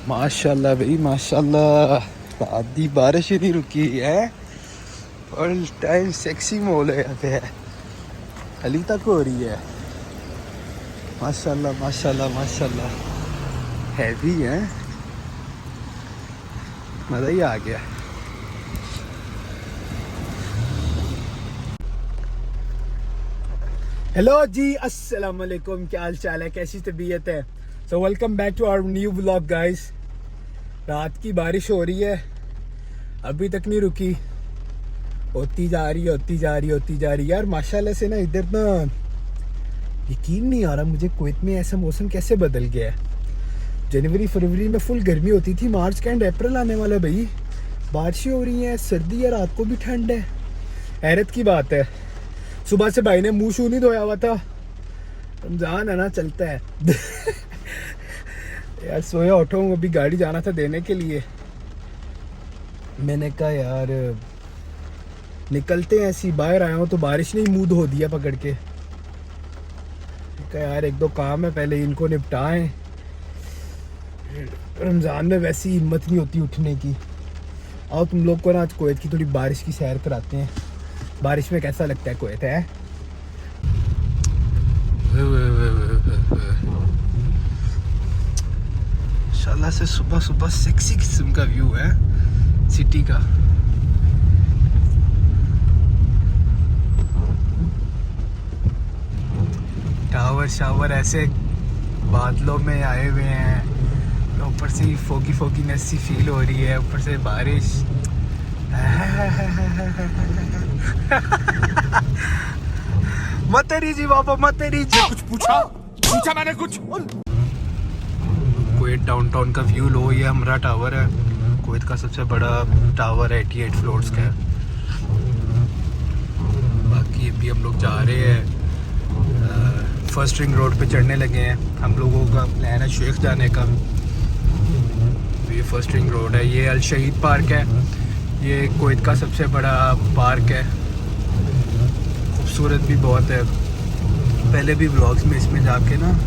माशाल्लाह भाई माशाल्लाह, आधी बारिश ही नहीं रुकी है। ऑल टाइम सेक्सी मॉल है यहाँ पे है, अली तक हो रही है। माशाल्लाह माशाल्लाह माशाल्लाह, हैवी है, मज़ा ही आ गया। हेलो जी, अस्सलाम वालेकुम, क्या हाल चाल है, कैसी तबीयत है। So welcome back to our new vlog guys. रात की बारिश हो रही है, अभी तक नहीं रुकी, होती जा रही है यार माशाल्लाह से ना। इधर ना यकीन नहीं आ रहा मुझे, कुवैत में ऐसा मौसम कैसे बदल गया है। जनवरी फरवरी में फुल गर्मी होती थी, मार्च का एंड अप्रैल आने वाला है भाई, बारिशें हो रही हैं, सर्दी है, रात को भी ठंड है। हैरत की बात है। सुबह से भाई ने मुंह शू नहीं धोया हुआ था, रमजान है ना, चलता है। यार सोया उठा हूँ, अभी गाड़ी जाना था देने के लिए। मैंने कहा यार निकलते हैं, ऐसी बाहर आया हूँ तो बारिश ने ही मुंह धो दिया पकड़ के। कहा यार एक दो काम है, पहले इनको निपटाएं, रमज़ान में वैसी हिम्मत नहीं होती उठने की। आओ तुम लोग को ना आज कुवैत की थोड़ी बारिश की सैर कराते हैं। बारिश में कैसा लगता है कुवैत है। माशाल्लाह से सुबह सुबह सेक्सी किस्म का व्यू है सिटी का। टावर शावर ऐसे बादलों में आए हुए हैं, ऊपर से फोगी फोगीनेस सी फील हो रही है, ऊपर से बारिश। मत तेरी जी बाबा, मत तेरी जी। कुछ पूछा मैंने कुछ। कुवैत डाउनटाउन का व्यू लो, ये हमरा टावर है, कुवैत का सबसे बड़ा टावर है, 88 फ्लोर्स का है। बाकी अभी हम लोग जा रहे हैं, फर्स्ट रिंग रोड पे चढ़ने लगे हैं। हम लोगों का प्लान है शेख जाने का। ये फर्स्ट रिंग रोड है, ये अल शहीद पार्क है, ये कुवैत का सबसे बड़ा पार्क है, खूबसूरत भी बहुत है। पहले भी व्लॉग्स में इसमें जाके ना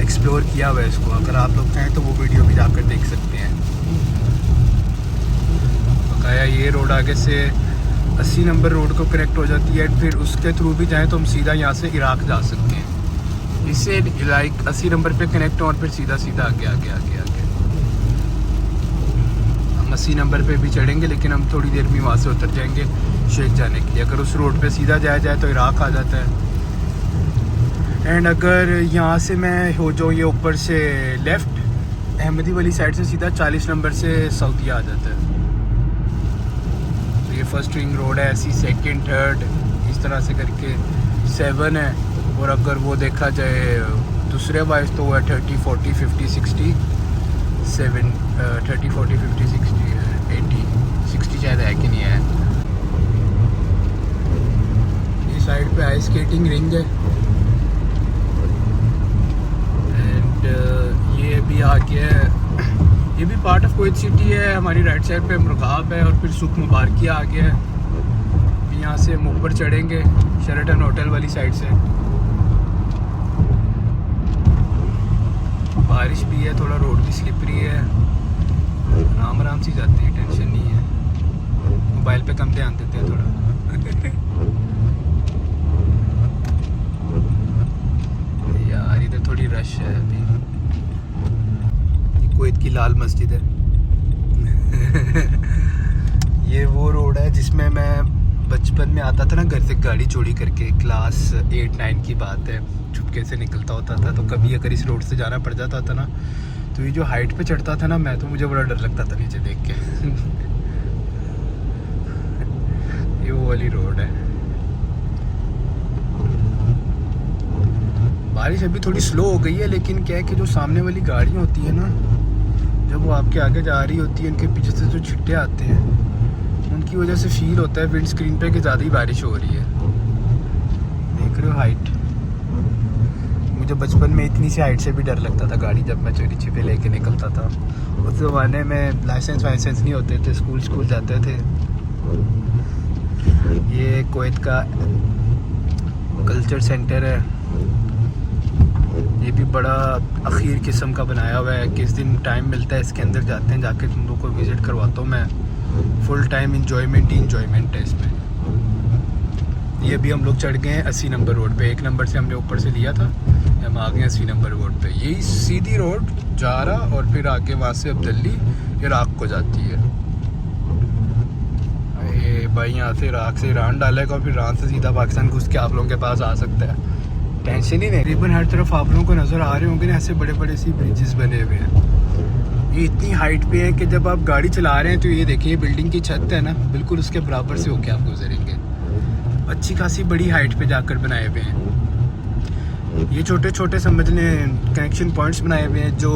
एक्सप्लोर किया हुआ है इसको, अगर आप लोग चाहें तो वो वीडियो भी जाकर देख सकते हैं। बकाया ये रोड आगे से 80 नंबर रोड को कनेक्ट हो जाती है, फिर उसके थ्रू भी जाएं तो हम सीधा यहाँ से इराक जा सकते हैं। इससे लाइक 80 नंबर पे कनेक्ट हो और फिर सीधा सीधा आगे हम 80 नंबर पे भी चढ़ेंगे, लेकिन हम थोड़ी देर में वहाँ से उतर जाएंगे शेख जाने के लिए। अगर उस रोड पे सीधा जाया जाए तो इराक आ जाता है, एंड अगर यहाँ से मैं हो जाऊँ ये ऊपर से लेफ़्ट अहमदी वाली साइड से सीधा 40 नंबर से सऊदीया आ जाता है। तो ये फर्स्ट रिंग रोड है, ऐसी सेकंड थर्ड इस तरह से करके 7 है। और अगर वो देखा जाए दूसरे वाइज तो वो है 30 40 50 60 7 30 40 50 60 80 60 शायद है कि नहीं है। ये साइड पे आइस स्केटिंग रिंग है, एंड ये भी आ गया, ये भी पार्ट ऑफ कुवैत सिटी है। हमारी राइट साइड पे मुरगाब है और फिर सुख मुबारकिया आ गया है। यहाँ से हम ऊपर चढ़ेंगे शेराटन होटल वाली साइड से। बारिश भी है, थोड़ा रोड भी स्लिपरी है, आराम से जाते हैं, टेंशन नहीं है। मोबाइल पे कम ध्यान देते हैं थोड़ा। यार इधर थोड़ी रश है अभी। कुवैत की लाल मस्जिद है। ये वो रोड है जिसमें मैं बचपन में आता था ना घर से गाड़ी चोरी करके, क्लास 8-9 की बात है, चुपके से निकलता होता था। तो कभी अगर इस रोड से जाना पड़ जाता था ना, तो ये जो हाइट पे चढ़ता था ना मैं, तो मुझे बड़ा डर लगता था नीचे देख के। ये वो वाली रोड है। बारिश अभी थोड़ी स्लो हो गई है, लेकिन क्या है कि जो सामने वाली गाड़ियाँ होती है ना, जब वो आपके आगे जा रही होती है, उनके पीछे से जो छिट्टे आते हैं, उनकी वजह से फील होता है विंड स्क्रीन पे कि ज़्यादा ही बारिश हो रही है। देख रहे हो हाइट। मुझे बचपन में इतनी सी हाइट से भी डर लगता था गाड़ी जब मैं चोरी छिपे लेके निकलता था। उस ज़माने में लाइसेंस वाइसेंस नहीं होते थे, स्कूल जाते थे। ये कुवैत का कल्चर सेंटर है, ये भी बड़ा अखीर किस्म का बनाया हुआ है। किस दिन टाइम मिलता है इसके अंदर जाते हैं, जाके तुम लोग को विज़िट करवाता हूँ मैं। फुल टाइम इंजॉयमेंट ही इंजॉयमेंट है इसमें। ये अभी हम लोग चढ़ गए हैं 80 नंबर रोड पे। 1 नंबर से हमने ऊपर से लिया था, हम आ गए 80 नंबर रोड पे। यही सीधी रोड जा रहा और फिर आगे वहाँ से अब दिल्ली इराक़ को जाती है। ये भाई यहाँ से इराक़ से ईरान डालेगा और फिर ईरान से सीधा पाकिस्तान घुस के आप लोगों के पास आ सकता है। टेंशन ही नहीं। तकरीबन हर तरफ आप लोगों को नज़र आ रहे होंगे ना, ऐसे बड़े बड़े सी ब्रिजेस बने हुए हैं। ये इतनी हाइट पे है कि जब आप गाड़ी चला रहे हैं तो ये देखिए बिल्डिंग की छत है ना, बिल्कुल उसके बराबर से होके आप गुजरेंगे। अच्छी खासी बड़ी हाइट पे जाकर बनाए हुए हैं। ये छोटे छोटे समझ लें कनेक्शन पॉइंट्स बनाए हुए हैं जो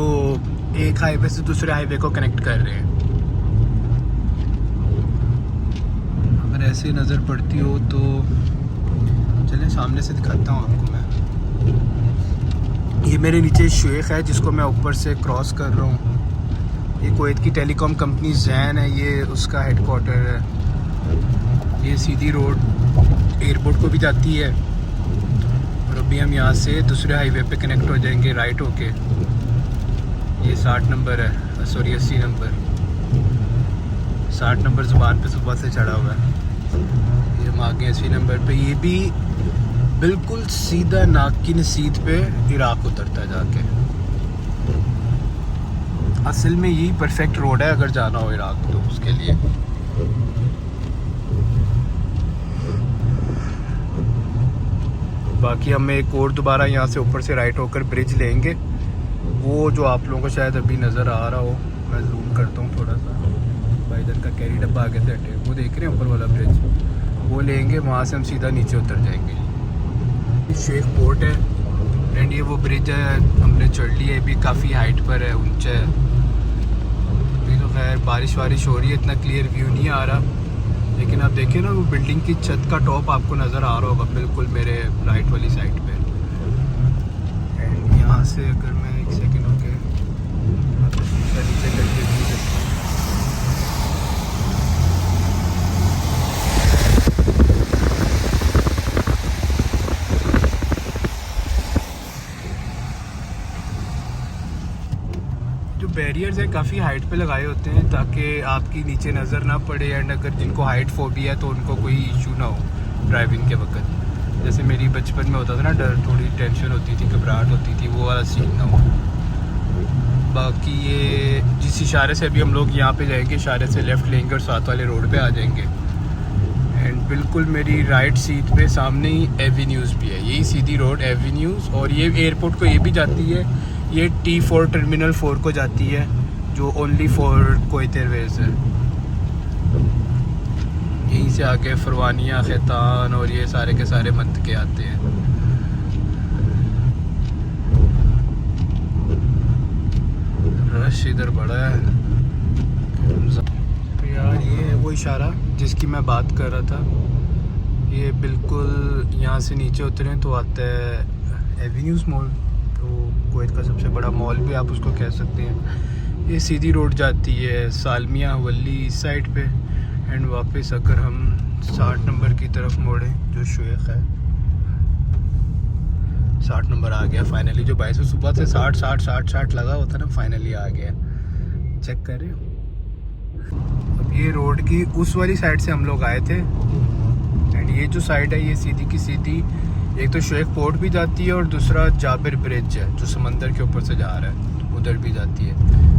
एक हाईवे से दूसरे हाईवे को कनेक्ट कर रहे हैं। अगर ऐसे नज़र पड़ती हो तो चलें सामने से दिखाता हूँ आपको मैं। ये मेरे नीचे शेख है जिसको मैं ऊपर से क्रॉस कर रहा हूँ। ये कुवैत की टेलीकॉम कंपनी जैन है, ये उसका हेडक्वार्टर है। ये सीधी रोड एयरपोर्ट को भी जाती है और अभी हम यहाँ से दूसरे हाईवे पे कनेक्ट हो जाएंगे राइट होके। ये 60 नंबर है, सॉरी 80 नंबर। 60 नंबर ज़ुबान पे सुबह से चढ़ा हुआ है। ये हम आ गए 80 नंबर पे। ये भी बिल्कुल सीधा नाक की नसीद पे इराक़ उतरता है जाके। असल में यही परफेक्ट रोड है अगर जाना हो इराक़ तो उसके लिए। बाकी हमें एक और दोबारा यहाँ से ऊपर से राइट होकर ब्रिज लेंगे, वो जो आप लोगों को शायद अभी नज़र आ रहा हो। मैं जूम करता हूँ थोड़ा सा। भाई इधर का कैरी डब्बा आगे से हटे, वो देख रहे हैं ऊपर वाला ब्रिज, वो लेंगे। वहाँ से हम सीधा नीचे उतर जाएंगे। शेख पोर्ट है एंड ये वो ब्रिज है, हमने चढ़ लिया। भी काफ़ी हाइट पर है, ऊंचा है। अभी तो खैर बारिश वारिश हो रही है, इतना क्लियर व्यू नहीं आ रहा, लेकिन आप देखिए ना वो बिल्डिंग की छत का टॉप आपको नज़र आ रहा होगा बिल्कुल मेरे राइट वाली साइड पे। एंड यहाँ से अगर मैं एक सेकंड होके नीचे करके बैरियर्स है काफ़ी हाइट पे लगाए होते हैं ताकि आपकी नीचे नज़र ना पड़े। एंड अगर जिनको हाइट फोबिया है तो उनको कोई इशू ना हो ड्राइविंग के वक्त। जैसे मेरी बचपन में होता था ना डर, थोड़ी टेंशन होती थी, घबराहट होती थी, वो वाला सीन ना हो। बाकी ये जिस इशारे से अभी हम लोग यहाँ पे जाएंगे, इशारे से लेफ़्ट लेंगे और साथ वाले रोड पे आ जाएंगे। एंड बिल्कुल मेरी राइट सीट पे सामने ही एवेन्यूज़ भी है, यही सीधी रोड एवेन्यूज़। और ये एयरपोर्ट को ये भी जाती है, ये T4 टर्मिनल 4 को जाती है जो ओनली फॉर कुवैत एयरवेज़ है। यहीं से आके फरवानिया, खैतान और ये सारे के सारे मंतके आते हैं। रश इधर बड़ा है तो यार। ये है वो इशारा जिसकी मैं बात कर रहा था। ये बिल्कुल यहाँ से नीचे उतरें तो आता है एवेन्यूज़ मॉल, तो कुवैत का सबसे बड़ा मॉल भी आप उसको कह सकते हैं। ये सीधी रोड जाती है सालमिया वली इस साइड पे। एंड वापस अगर हम 60 नंबर की तरफ मोड़ें जो शेख है, 60 नंबर आ गया फाइनली। जो 22 सुबह से 60 लगा होता ना, फाइनली आ गया। चेक कर रहे हो। अब ये रोड की उस वाली साइड से हम लोग आए थे एंड ये जो साइड है ये सीधी की सीधी एक तो शेख पोर्ट भी जाती है और दूसरा जाबिर ब्रिज है जो समंदर के ऊपर से जा रहा है, उधर भी जाती है।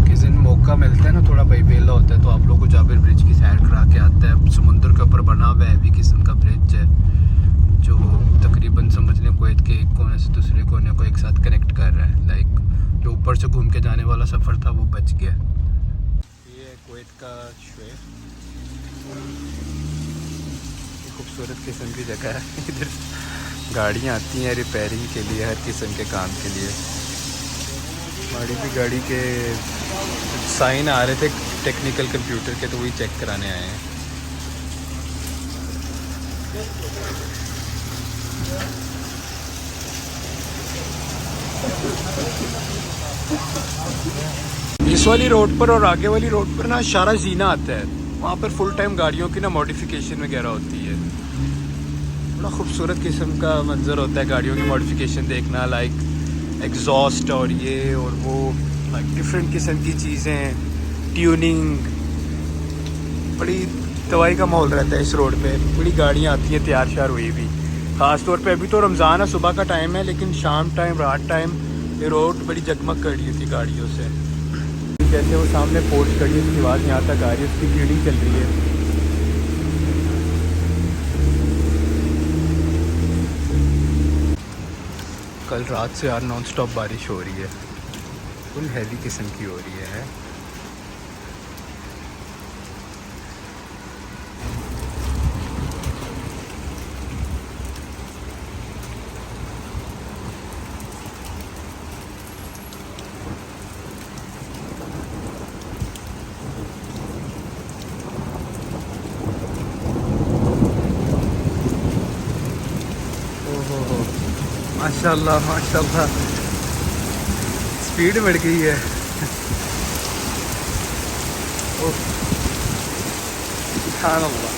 किस दिन मौका मिलता है ना, थोड़ा भाई वेला होता है तो आप लोग को जाबिर ब्रिज की सैर करा के आता है। समुंदर के ऊपर बना हुआ हैवी किस्म का ब्रिज है जो तकरीबन समझ लें कुवैत के एक कोने से दूसरे कोने को एक साथ कनेक्ट कर रहा है। लाइक जो ऊपर से घूम के जाने वाला सफ़र था वो बच गया। ये है कुवैत का शेख, खूबसूरत किस्म की जगह है। इधर गाड़ियाँ आती हैं रिपेयरिंग के लिए, हर किस्म के काम के लिए। हमारी भी गाड़ी के साइन आ रहे थे टेक्निकल कंप्यूटर के, तो वही चेक कराने आए हैं। इस वाली रोड पर और आगे वाली रोड पर ना शारा जीना आता है, वहाँ पर फुल टाइम गाड़ियों की ना मॉडिफिकेशन वगैरह होती है। बड़ा खूबसूरत किस्म का मंजर होता है गाड़ियों की मॉडिफिकेशन देखना। लाइक एग्जॉस्ट और ये और वो, लाइक डिफरेंट किस्म की चीज़ें, ट्यूनिंग, बड़ी दवाई का माहौल रहता है इस रोड पे। बड़ी गाड़ियाँ आती हैं तैयार श्यार हुई भी। ख़ास तौर पे अभी तो रमज़ान है, सुबह का टाइम है, लेकिन शाम टाइम, रात टाइम ये रोड बड़ी जगमग कर रही होती गाड़ियों से। जैसे वो सामने पोर्ट खड़ी है, उसकी आवाज़ यहाँ तक आ रही है, उसकी क्लीनिंग चल रही है। कल रात से यार नॉन स्टॉप बारिश हो रही है, फुल हैवी किस्म की हो रही है। ओहो, माशाल्लाह माशाल्लाह, स्पीड बढ़ गई है। ओह, सुभान अल्लाह।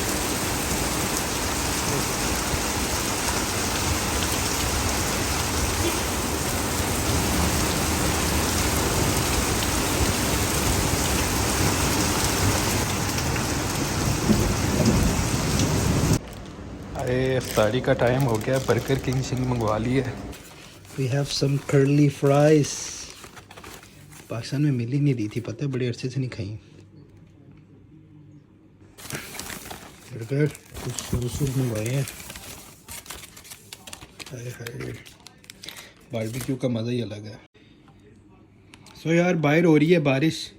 अरे इफ्तारी का टाइम हो गया, बर्गर किंग शिंग मंगवा लिए। We have some curly fries, Pakistan में मिल ही नहीं रही थी, पता है, बड़े अरसे से नहीं खाई। बर्गर कुछ रसूल मंगवाए हैं। हाय हाय, बारबेक्यू का मज़ा ही अलग है। सो यार बाहर हो रही है बारिश,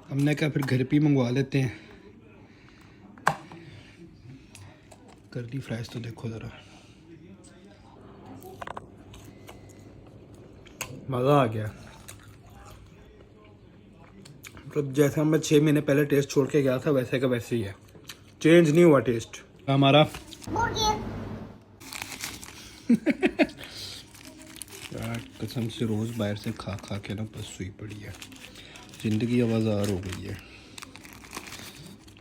हमने कहा फिर घर पे ही मंगवा लेते हैं। कर्ली फ्राइज तो देखो ज़रा, मज़ा आ गया। मतलब जैसा मैं 6 महीने पहले टेस्ट छोड़ के गया था वैसे का वैसे ही है, चेंज नहीं हुआ टेस्ट हमारा। यार कसम से रोज़ बाहर से खा खा के ना बस सुई पड़ी है, ज़िंदगी आवाज़ार हो गई है,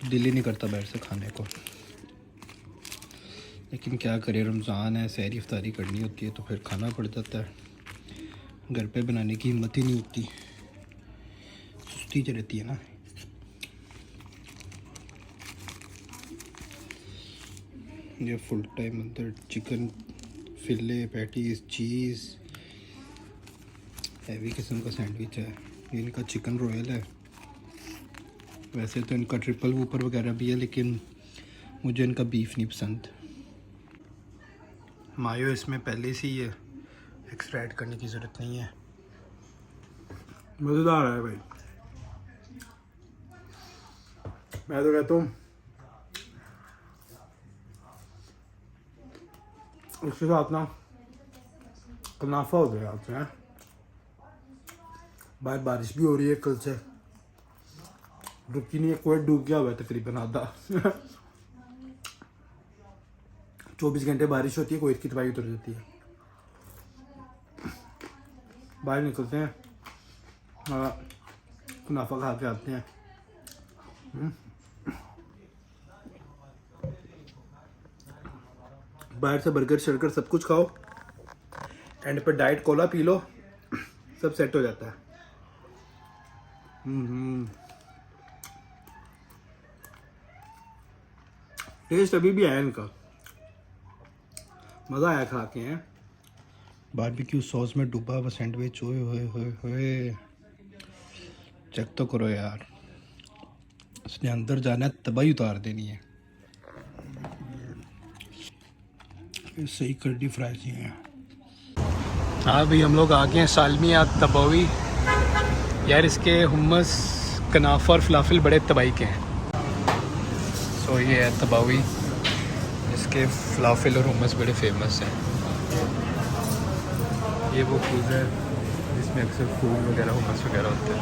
दिल ही नहीं करता बाहर से खाने को। लेकिन क्या करें, रमज़ान है, सहरी इफ्तारी करनी होती है तो फिर खाना पड़ जाता है। घर पे बनाने की हिम्मत ही नहीं होती, सुस्ती च रहती है ना। ये फुल टाइम अंदर चिकन फिले, पैटीज, चीज़, हैवी किस्म का सैंडविच है। ये इनका चिकन रॉयल है, वैसे तो इनका ट्रिपल वूपर वगैरह भी है, लेकिन मुझे इनका बीफ नहीं पसंद। मायो इसमें पहले से ही है, एक्स्ट्रा ऐड करने की ज़रूरत नहीं है। मज़ेदार है भाई, मैं तो कहता हूँ उसके साथ ना कनाफा हो गया आपसे हैं। बाहर बारिश भी हो रही है, कल से रुकी नहीं है, कोई डूब गया हुआ है तकरीबन आधा। 24 घंटे बारिश होती है, कोई की तबाही उतर जाती है। बाहर निकलते हैं, मुनाफा खा के आते हैं। बाहर से बर्गर शर्गर सब कुछ खाओ, एंड पर डाइट कोला पी लो, सब सेट हो जाता है। टेस्ट अभी भी है इनका, मज़ा आया खा के हैं। बारबेक्यू सॉस में डूबा हुआ सैंडविच, ओए होए होए होए, चेक तो करो यार, उसने अंदर जाना है, तबाही उतार देनी है। सही कर्ली फ्राइज ही हैं। हाँ भाई, हम लोग आ गए हैं सालमिया तबावी। यार इसके हुम्मस, कनाफा और फलाफिल बड़े तबाही के हैं। सो ये है तबावी, इसके फलाफिल और हुम्मस बड़े फेमस हैं। ये वो फूड है जिसमें अक्सर फूल वगैरह, हुम्मस वगैरह होते हैं।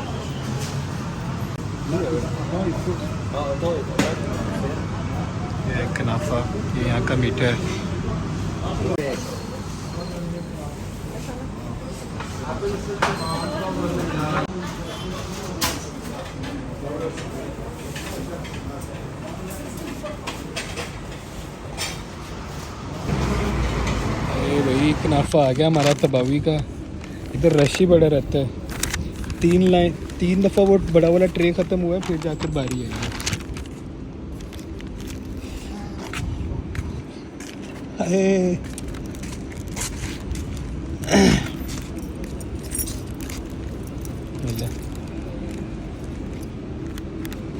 ये कनाफा, ये यहाँ का मीठा है। ये भाई कनाफा आ गया हमारा तबावी का, इधर रश ही बड़ा रहता है। 3 दफ़ा वो बड़ा वाला ट्रे ख़त्म हुआ है, फिर जाकर बारी आई है।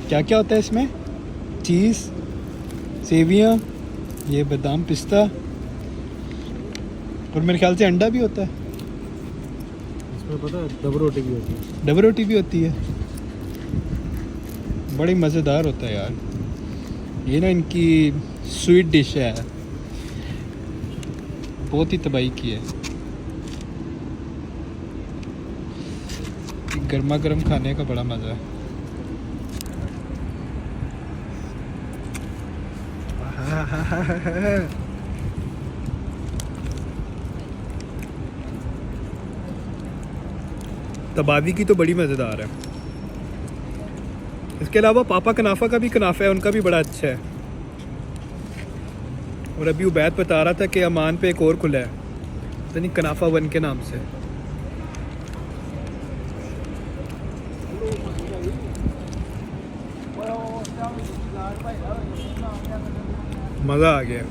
क्या क्या होता है इसमें? चीज़, सेवियाँ, ये बादाम पिस्ता, और मेरे ख्याल से अंडा भी होता है इसमें। पता है डबल रोटी भी होती है। डबल रोटी भी होती है। बड़ी मज़ेदार होता है यार। ये ना इनकी स्वीट डिश है, बहुत ही तबाही की है। गर्मा गर्म खाने का बड़ा मज़ा है। तबावी की तो बड़ी मज़ेदार है। इसके अलावा पापा कनाफा का भी कनाफा है, उनका भी बड़ा अच्छा है। और अभी उबैद बता रहा था कि अमान पे एक और खुला है, पता नहीं कनाफा 1 के नाम से। मज़ा आ गया।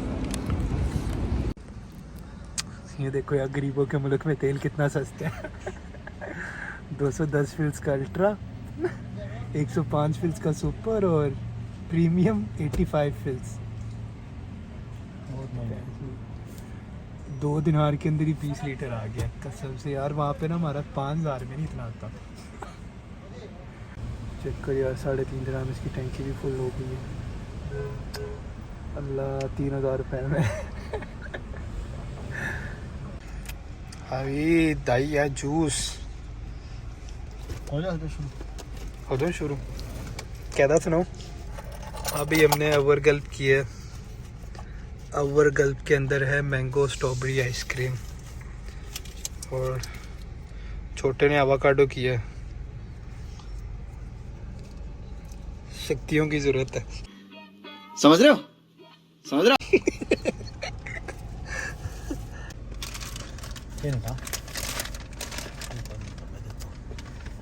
ये देखो यार, गरीबों के मुल्क में तेल कितना सस्ता है। 210 फिल्स का अल्ट्रा, 105 फिल्स का सुपर और प्रीमियम 85 फिल्स। 2 दिनार के अंदर ही 20 लीटर आ गया कसम से यार। वहाँ पे ना हमारा 5000 में नहीं इतना आता। चेक कर यार, 3.5 दिनार इसकी टैंकी भी फुल हो गई है। अल्लाह, 3000 रुपये में। अभी दाई है जूस हो दो शुरू। कहता सुनाओ। अभी हमने अवर गल्प की है। अवर गल्प के अंदर है मैंगो स्ट्रॉबेरी आइसक्रीम, और छोटे ने आवाकाडो की है। शक्तियों की जरूरत है, समझ रहे हो? समझ रहे हो?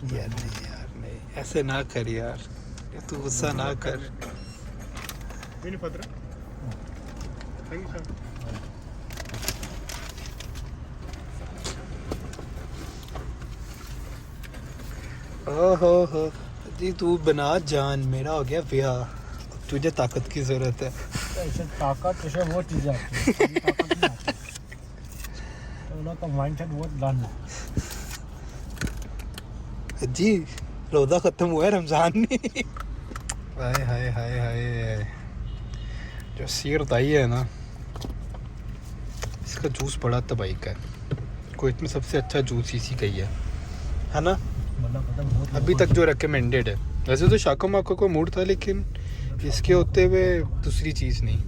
यार नहीं, ऐसे ना कर यार, तू गुस्सा ना कर। ओहो हो जी, तू बना जान, मेरा हो गया ब्याह, अब तुझे ताकत की जरूरत है। ताकत जैसे वो चीज़ें आती है, ताकत नहीं आती। तो उनका माइंडसेट बहुत डन है जी। रोज़ा ख़त्म हुआ है, रमज़ान नहीं। हाय हाय हाय हाय, जो सीर दाई है ना, इसका जूस बड़ा तबाही का है। कुवैत में सबसे अच्छा जूस इसी का ही है ना। अभी तक जो रिकमेंडेड है। वैसे तो शाको माको को मूड था, लेकिन इसके होते हुए दूसरी चीज़ नहीं।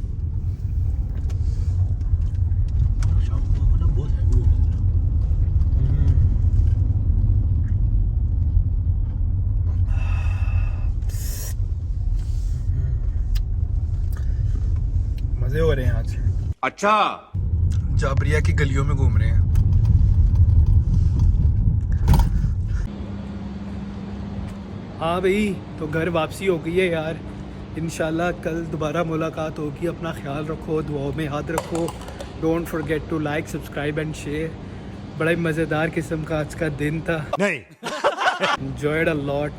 मज़े हो रहे हैं आज। अच्छा, जाबरिया की गलियों में घूम रहे हैं। हाँ भाई, तो घर वापसी हो गई है यार। इंशाल्लाह कल दोबारा मुलाकात होगी। अपना ख्याल रखो, दुआओं में याद रखो। Don't forget to like, subscribe and share. बड़ा ही मज़ेदार किस्म का आज का दिन था। नहीं। Enjoyed a lot.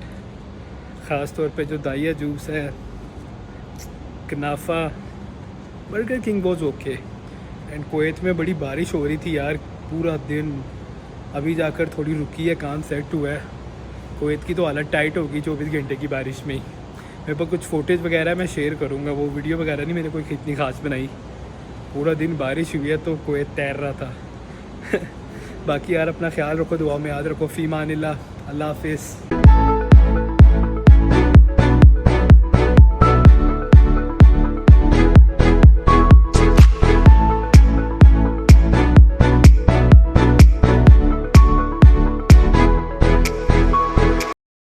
ख़ास तौर पे जो दाइया जूस है, कनाफा, burger king was okay. And Kuwait में बड़ी बारिश हो रही थी यार पूरा दिन। अभी जाकर थोड़ी रुकी है, काम सेट हुआ है। कुवैत की तो हालत टाइट होगी 24 घंटे की बारिश में ही। मेरे पास कुछ फोटेज वगैरह मैं शेयर करूँगा, वो वीडियो वगैरह नहीं मैंने कोई इतनी ख़ास बनाई। पूरा दिन बारिश हुई है तो कुवैत तैर रहा था। बाकी यार अपना ख्याल रखो, दुआ में याद रखो। फ़ी मानिल्लाह, अल्लाह हाफिज़।